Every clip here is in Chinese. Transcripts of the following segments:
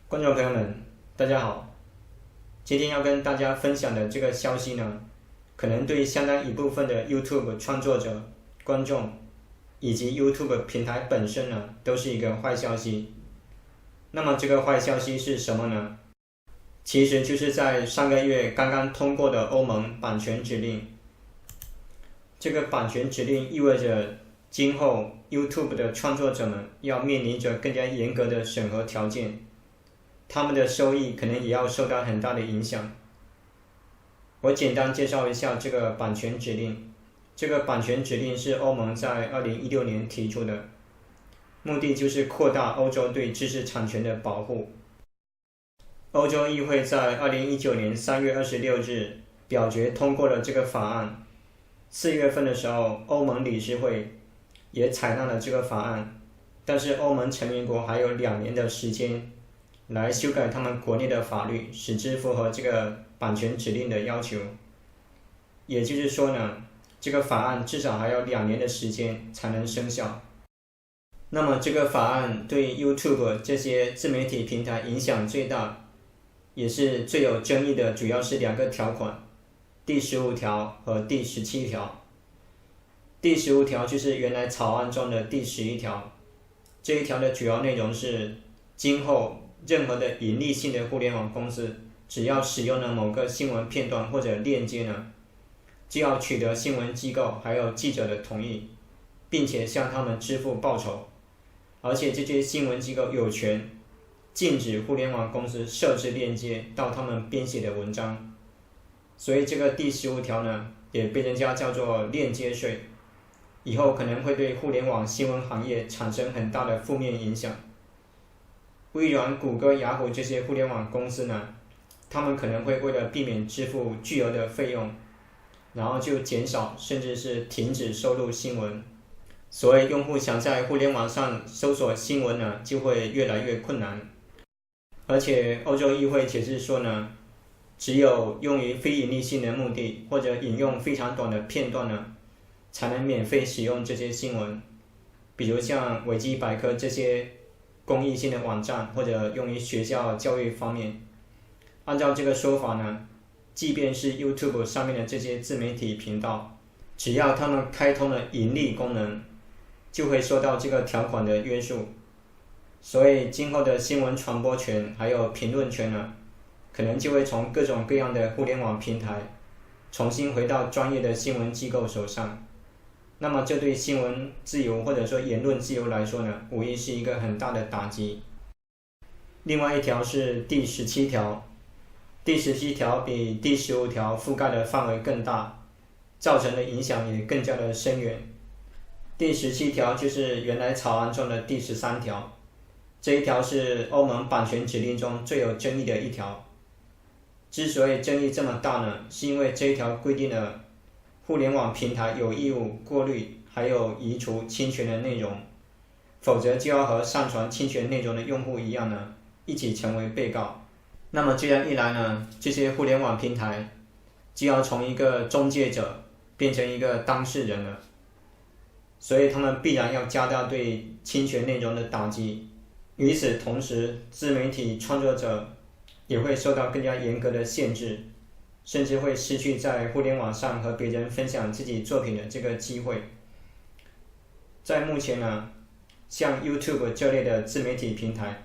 观众朋友们，大家好。今天要跟大家分享的这个消息呢，可能对相当一部分的 YouTube 创作者、观众以及 YouTube 平台本身呢，都是一个坏消息。那么这个坏消息是什么呢？其实就是在上个月刚刚通过的欧盟版权指令。这个版权指令意味着今后 YouTube 的创作者们要面临着更加严格的审核条件，他们的收益可能也要受到很大的影响。我简单介绍一下这个版权指令。这个版权指令是欧盟在2016年提出的，目的就是扩大欧洲对知识产权的保护。欧洲议会在2019年3月26日表决通过了这个法案。4月份的时候，欧盟理事会也采纳了这个法案，但是欧盟成员国还有2年的时间来修改他们国内的法律，使之符合这个版权指令的要求。也就是说呢，这个法案至少还要2年的时间才能生效。那么这个法案对 YouTube 这些自媒体平台影响最大，也是最有争议的，主要是2个条款，第15条和第17条。第15条就是原来草案中的第11条，这一条的主要内容是，今后任何的盈利性的互联网公司，只要使用了某个新闻片段或者链接呢，就要取得新闻机构还有记者的同意，并且向他们支付报酬。而且这些新闻机构有权禁止互联网公司设置链接到他们编写的文章。所以这个第15条呢，也被人家叫做链接税，以后可能会对互联网新闻行业产生很大的负面影响。微软、谷歌、雅虎这些互联网公司呢，他们可能会为了避免支付巨额的费用，然后就减少甚至是停止收录新闻，所以用户想在互联网上搜索新闻呢，就会越来越困难。而且欧洲议会解释说呢，只有用于非盈利性的目的或者引用非常短的片段呢，才能免费使用这些新闻。比如像维基百科这些公益性的网站，或者用于学校教育方面。按照这个说法呢，即便是 YouTube 上面的这些自媒体频道，只要他们开通了盈利功能，就会受到这个条款的约束。所以今后的新闻传播权还有评论权呢，可能就会从各种各样的互联网平台重新回到专业的新闻机构手上。那么这对新闻自由或者说言论自由来说呢，无疑是一个很大的打击。另外一条是第17条。第17条比第15条覆盖的范围更大，造成的影响也更加的深远。第17条就是原来草案中的第13条，这一条是欧盟版权指令中最有争议的一条。之所以争议这么大呢，是因为这一条规定了互联网平台有义务过滤还有移除侵权的内容，否则就要和上传侵权内容的用户一样呢，一起成为被告。那么这样一来呢，这些互联网平台就要从一个中介者变成一个当事人了，所以他们必然要加大对侵权内容的打击。与此同时，自媒体创作者也会受到更加严格的限制，甚至会失去在互联网上和别人分享自己作品的这个机会。在目前呢，像 YouTube 这类的自媒体平台，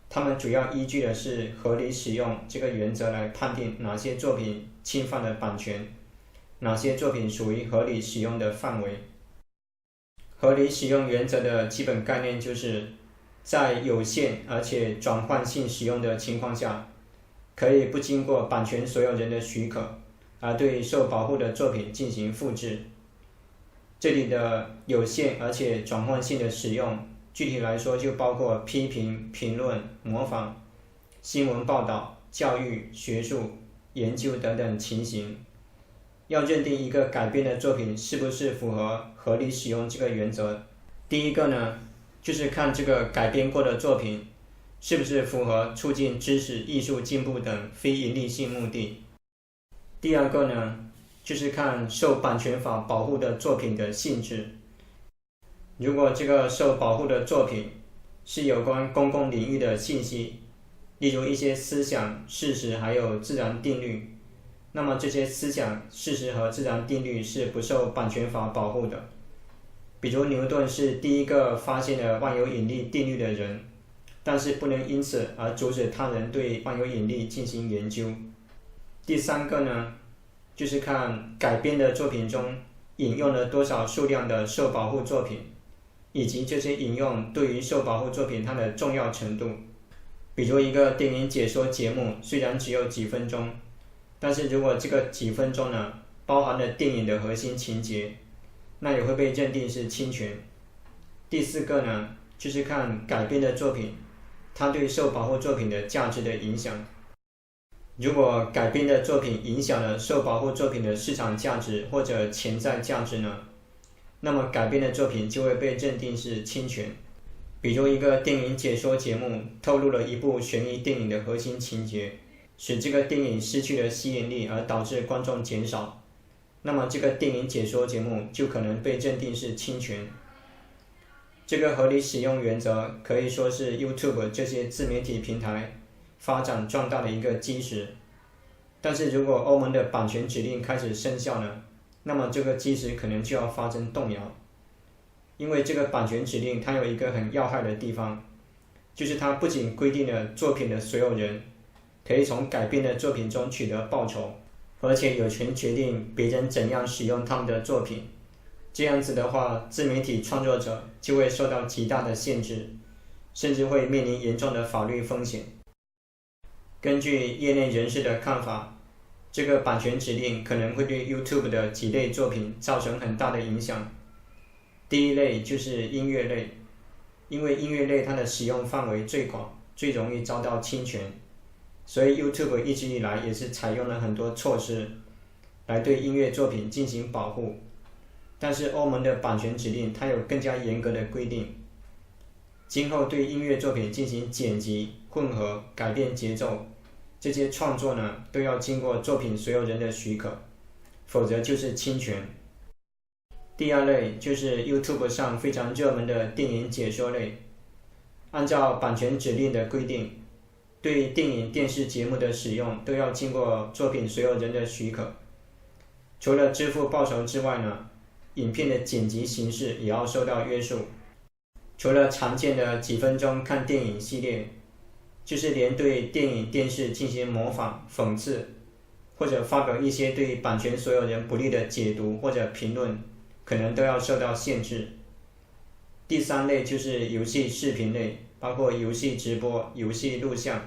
他们主要依据的是合理使用这个原则来判定哪些作品侵犯了版权，哪些作品属于合理使用的范围。合理使用原则的基本概念就是，在有限而且转换性使用的情况下，可以不经过版权所有人的许可，而对受保护的作品进行复制。这里的有限而且转换性的使用，具体来说就包括批评、评论、模仿、新闻报道、教育、学术、研究等等情形。要认定一个改编的作品是不是符合合理使用这个原则，第一个呢，就是看这个改编过的作品是不是符合促进知识、艺术进步等非盈利性目的。第二个呢，就是看受版权法保护的作品的性质。如果这个受保护的作品是有关公共领域的信息，例如一些思想、事实还有自然定律。那么这些思想、事实和自然定律是不受版权法保护的。比如牛顿是第一个发现了万有引力定律的人，但是不能因此而阻止他人对万有引力进行研究。第三个呢，就是看改编的作品中引用了多少数量的受保护作品，以及这些引用对于受保护作品它的重要程度。比如一个电影解说节目虽然只有几分钟，但是如果这个几分钟呢包含了电影的核心情节，那也会被认定是侵权。第四个呢，就是看改编的作品它对受保护作品的价值的影响。如果改编的作品影响了受保护作品的市场价值或者潜在价值呢，那么改编的作品就会被认定是侵权。比如一个电影解说节目透露了一部悬疑电影的核心情节，使这个电影失去了吸引力而导致观众减少，那么这个电影解说节目就可能被认定是侵权。这个合理使用原则可以说是 YouTube 这些自媒体平台发展壮大的一个基石。但是如果欧盟的版权指令开始生效呢，那么这个基石可能就要发生动摇。因为这个版权指令它有一个很要害的地方，就是它不仅规定了作品的所有人可以从改编的作品中取得报酬，而且有权决定别人怎样使用他们的作品。这样子的话，自媒体创作者就会受到极大的限制，甚至会面临严重的法律风险。根据业内人士的看法，这个版权指令可能会对 YouTube 的几类作品造成很大的影响。第一类就是音乐类，因为音乐类它的使用范围最广，最容易遭到侵权，所以 YouTube 一直以来也是采用了很多措施来对音乐作品进行保护。但是欧盟的版权指令它有更加严格的规定，今后对音乐作品进行剪辑、混合、改变节奏，这些创作呢都要经过作品所有人的许可，否则就是侵权。第二类就是 YouTube 上非常热门的电影解说类，按照版权指令的规定，对电影电视节目的使用都要经过作品所有人的许可。除了支付报酬之外呢，影片的剪辑形式也要受到约束。除了常见的几分钟看电影系列，就是连对电影电视进行模仿、讽刺，或者发表一些对版权所有人不利的解读或者评论，可能都要受到限制。第三类就是游戏视频类，包括游戏直播、游戏录像、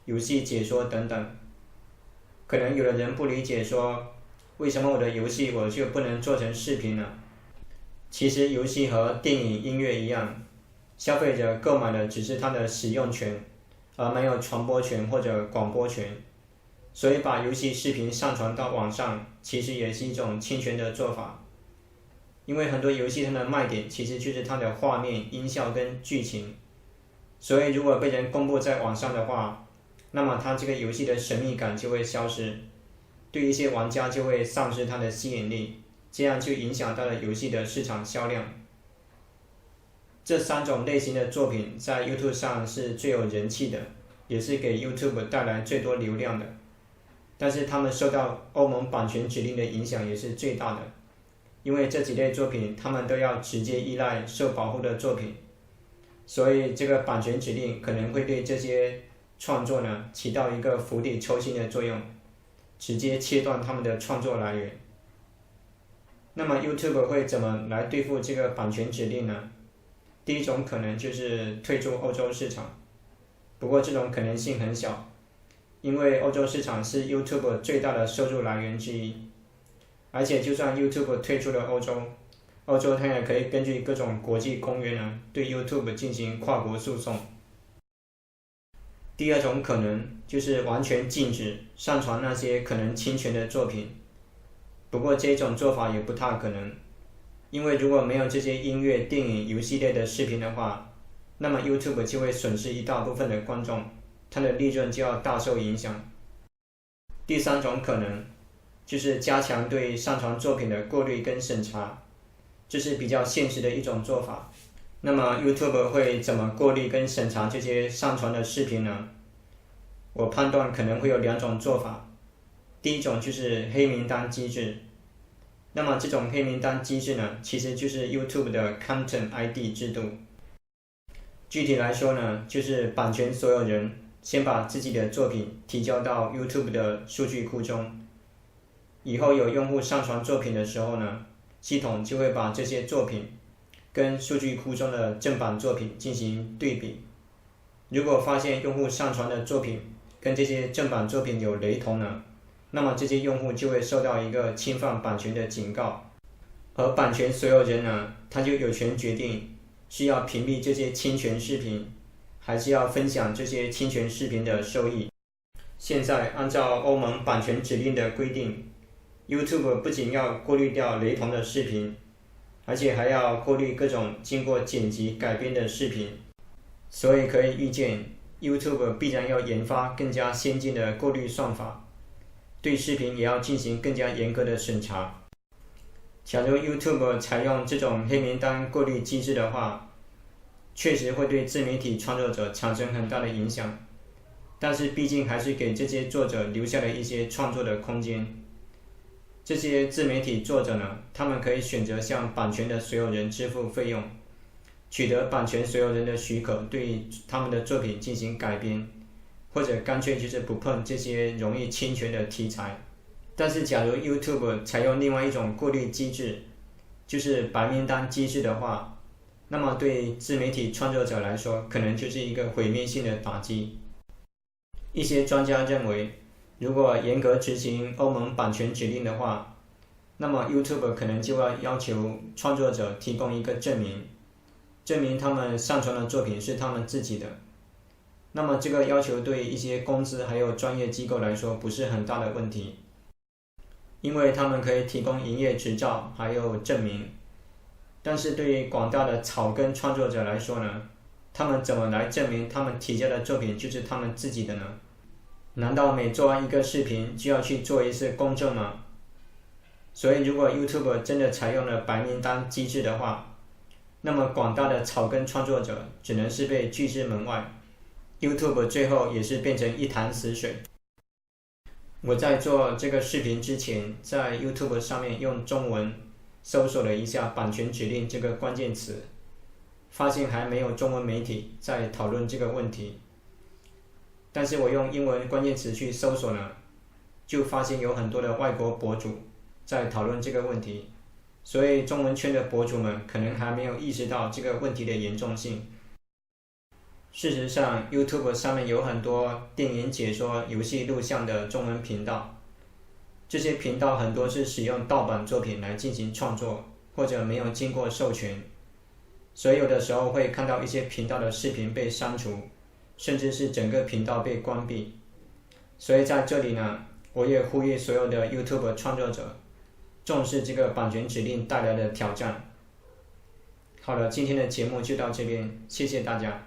游戏解说等等。可能有的人不理解说，为什么我的游戏我就不能做成视频呢？其实游戏和电影、音乐一样，消费者购买的只是它的使用权，而没有传播权或者广播权。所以把游戏视频上传到网上，其实也是一种侵权的做法。因为很多游戏它的卖点其实就是它的画面、音效跟剧情，所以如果被人公布在网上的话，那么它这个游戏的神秘感就会消失，对一些玩家就会丧失它的吸引力，这样就影响到了游戏的市场销量。这三种类型的作品在 YouTube 上是最有人气的，也是给 YouTube 带来最多流量的，但是他们受到欧盟版权指令的影响也是最大的，因为这几类作品他们都要直接依赖受保护的作品，所以这个版权指令可能会对这些创作呢起到一个釜底抽薪的作用，直接切断他们的创作来源。那么 YouTube 会怎么来对付这个版权指令呢？第一种可能就是退出欧洲市场，不过这种可能性很小，因为欧洲市场是 YouTube 最大的收入来源之一，而且就算 YouTube 退出了欧洲它也可以根据各种国际公约呢对 YouTube 进行跨国诉讼。第二种可能就是完全禁止上传那些可能侵权的作品，不过这种做法也不太可能，因为如果没有这些音乐、电影、游戏类的视频的话，那么 YouTube 就会损失一大部分的观众，它的利润就要大受影响。第三种可能就是加强对上传作品的过滤跟审查，这是比较现实的一种做法。那么 YouTube 会怎么过滤跟审查这些上传的视频呢？我判断可能会有2种做法。第一种就是黑名单机制。那么这种黑名单机制呢，其实就是 YouTube 的 Content ID 制度。具体来说呢，就是版权所有人先把自己的作品提交到 YouTube 的数据库中，以后有用户上传作品的时候呢，系统就会把这些作品跟数据库中的正版作品进行对比。如果发现用户上传的作品跟这些正版作品有雷同呢，那么这些用户就会受到一个侵犯版权的警告，而版权所有人呢，他就有权决定是要屏蔽这些侵权视频，还是要分享这些侵权视频的收益。现在按照欧盟版权指令的规定， YouTube 不仅要过滤掉雷同的视频，而且还要过滤各种经过剪辑改编的视频，所以可以预见 YouTube 必然要研发更加先进的过滤算法，对视频也要进行更加严格的审查。假如 YouTube 采用这种黑名单过滤机制的话，确实会对自媒体创作者产生很大的影响，但是毕竟还是给这些作者留下了一些创作的空间。这些自媒体作者呢，他们可以选择向版权的所有人支付费用，取得版权所有人的许可，对他们的作品进行改编，或者干脆就是不碰这些容易侵权的题材。但是假如 YouTube 采用另外一种过滤机制，就是白名单机制的话，那么对自媒体创作者来说，可能就是一个毁灭性的打击。一些专家认为，如果严格执行欧盟版权指令的话，那么 YouTube 可能就要求创作者提供一个证明他们上传的作品是他们自己的。那么这个要求对一些公司还有专业机构来说不是很大的问题，因为他们可以提供营业执照还有证明。但是对于广大的草根创作者来说呢，他们怎么来证明他们提交的作品就是他们自己的呢？难道每做完一个视频就要去做一次公证吗？所以如果 YouTube 真的采用了白名单机制的话，那么广大的草根创作者只能是被拒之门外， YouTube 最后也是变成一潭死水。我在做这个视频之前，在 YouTube 上面用中文搜索了一下版权指令这个关键词，发现还没有中文媒体在讨论这个问题。但是我用英文关键词去搜索呢，就发现有很多的外国博主在讨论这个问题，所以中文圈的博主们可能还没有意识到这个问题的严重性。事实上 YouTube 上面有很多电影解说游戏录像的中文频道，这些频道很多是使用盗版作品来进行创作，或者没有经过授权，所以有的时候会看到一些频道的视频被删除，甚至是整个频道被关闭。所以在这里呢，我也呼吁所有的 YouTube 创作者重视这个版权指令带来的挑战。好了，今天的节目就到这边，谢谢大家。